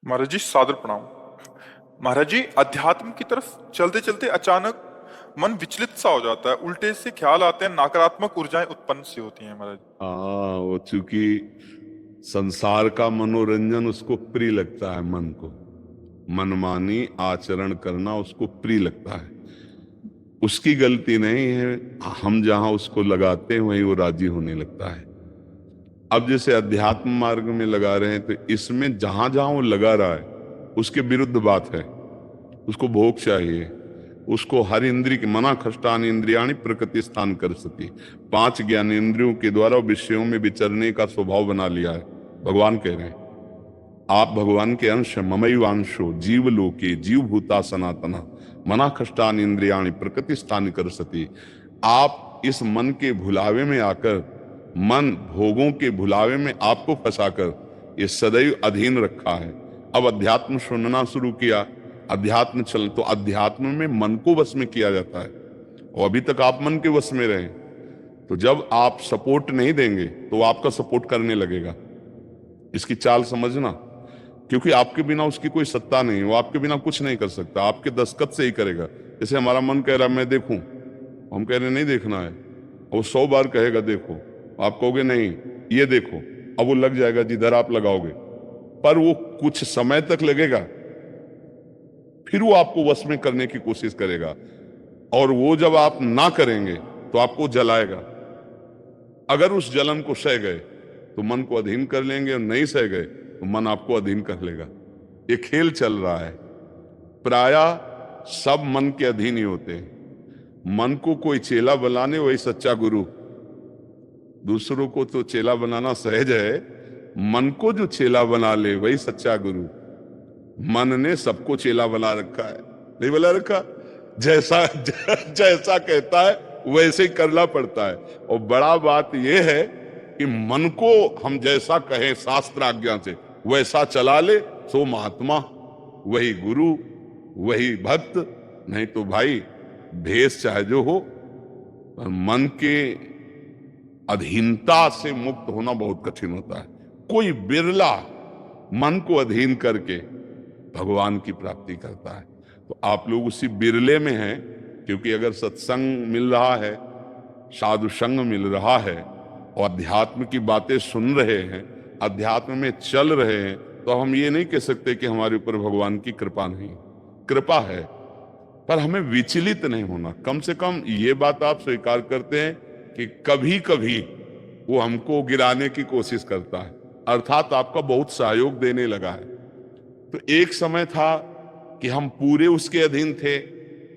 महाराज जी सादर प्रणाम। महाराज जी, अध्यात्म की तरफ चलते चलते अचानक मन विचलित सा हो जाता है, उल्टे से ख्याल आते हैं, नकारात्मक ऊर्जाएं उत्पन्न सी होती हैं महाराज। हाँ, वो चूंकि संसार का मनोरंजन उसको प्रिय लगता है, मन को मनमानी आचरण करना उसको प्रिय लगता है। उसकी गलती नहीं है, हम जहां उसको लगाते हैं वहीं वो राजी होने लगता है। अब जैसे अध्यात्म मार्ग में लगा रहे हैं तो इसमें जहां जहां वो लगा रहा है उसके विरुद्ध बात है। उसको भोग चाहिए, उसको हर इंद्रिय के मना खष्टान इंद्रियाणी प्रकृति स्थान कर सकी, 5 ज्ञान इंद्रियों के द्वारा विषयों में विचरने का स्वभाव बना लिया है। भगवान कह रहे हैं आप भगवान के अंश, ममैवांशो जीव लोके जीव भूता सनातना मना खष्टान इंद्रियाणी प्रकृति स्थान कर सती। आप इस मन के भुलावे में आकर, मन भोगों के भुलावे में आपको फंसाकर ये सदैव अधीन रखा है। अब अध्यात्म सुनना शुरू किया, अध्यात्म चल तो अध्यात्म में मन को वश में किया जाता है और अभी तक आप मन के वश में रहे। तो जब आप सपोर्ट नहीं देंगे तो वो आपका सपोर्ट करने लगेगा। इसकी चाल समझना, क्योंकि आपके बिना उसकी कोई सत्ता नहीं, वो आपके बिना कुछ नहीं कर सकता, आपके दस्तखत से ही करेगा। जैसे हमारा मन कह रहा मैं देखूं, हम कह रहे नहीं देखना है, वो 100 बार कहेगा देखो, आप कहोगे नहीं ये देखो, अब वो लग जाएगा जिधर आप लगाओगे, पर वो कुछ समय तक लगेगा, फिर वो आपको वश में करने की कोशिश करेगा। और वो जब आप ना करेंगे तो आपको जलाएगा। अगर उस जलन को सह गए तो मन को अधीन कर लेंगे, और नहीं सह गए तो मन आपको अधीन कर लेगा। ये खेल चल रहा है। प्रायः सब मन के अधीन ही होते हैं। मन को कोई चेला बनाने वही सच्चा गुरु। दूसरों को तो चेला बनाना सहज है, मन को जो चेला बना ले वही सच्चा गुरु। मन ने सबको चेला बना रखा है, नहीं बना रखा? जैसा जैसा कहता है वैसे ही करना पड़ता है। और बड़ा बात यह है कि मन को हम जैसा कहें शास्त्र आज्ञा से वैसा चला ले, सो महात्मा, वही गुरु, वही भक्त। नहीं तो भाई भेष चाहे जो हो, पर मन के अधीनता से मुक्त होना बहुत कठिन होता है। कोई बिरला मन को अधीन करके भगवान की प्राप्ति करता है। तो आप लोग उसी बिरले में हैं, क्योंकि अगर सत्संग मिल रहा है, साधु संग मिल रहा है और अध्यात्म की बातें सुन रहे हैं, अध्यात्म में चल रहे हैं, तो हम ये नहीं कह सकते कि हमारे ऊपर भगवान की कृपा नहीं। कृपा है, पर हमें विचलित नहीं होना। कम से कम ये बात आप स्वीकार करते हैं कि कभी कभी वो हमको गिराने की कोशिश करता है, अर्थात आपका बहुत सहयोग देने लगा है। तो एक समय था कि हम पूरे उसके अधीन थे,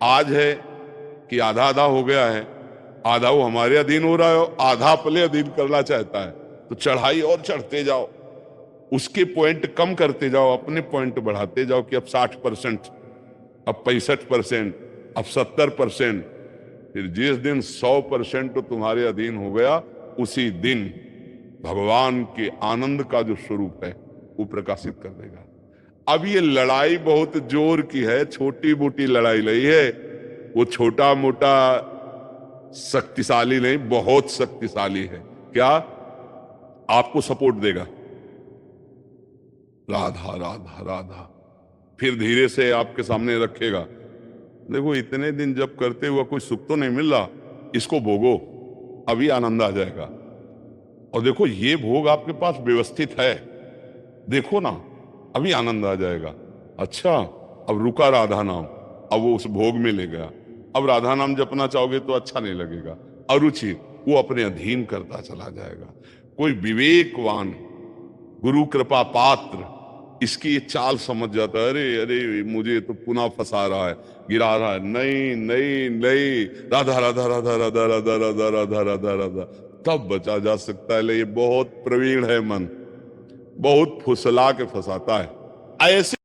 आज है कि आधा आधा हो गया है। आधा वो हमारे अधीन हो रहा है, आधा अपने अधीन करना चाहता है। तो चढ़ाई और चढ़ते जाओ, उसके पॉइंट कम करते जाओ, अपने पॉइंट बढ़ाते जाओ कि अब 60%, अब 65%, अब 70%। फिर जिस दिन 100% तो तुम्हारे अधीन हो गया, उसी दिन भगवान के आनंद का जो स्वरूप है वो प्रकाशित कर देगा। अब ये लड़ाई बहुत जोर की है, छोटी मोटी लड़ाई नहीं है। वो छोटा मोटा शक्तिशाली नहीं, बहुत शक्तिशाली है। क्या? आपको सपोर्ट देगा, राधा राधा राधा, फिर धीरे से आपके सामने रखेगा। देखो इतने दिन जब करते हुआ कोई सुख तो नहीं मिल रहा, इसको भोगो, अभी आनंद आ जाएगा। और देखो ये भोग आपके पास व्यवस्थित है, देखो ना, अभी आनंद आ जाएगा। अच्छा, अब रुका राधा नाम, अब वो उस भोग में ले गया। अब राधा नाम जपना चाहोगे तो अच्छा नहीं लगेगा, अरुचि, वो अपने अधीन करता चला जाएगा। कोई विवेकवान गुरु कृपा पात्र इसकी ये चाल समझ जाता है, अरे अरे मुझे तो पुनः फंसा रहा है, गिरा रहा है। नहीं नहीं नहीं, राधा राधा राधा राधा राधा राधा राधा राधा राधा, तब बचा जा सकता है। ले ये बहुत प्रवीण है मन, बहुत फुसला के फंसाता है। ऐसे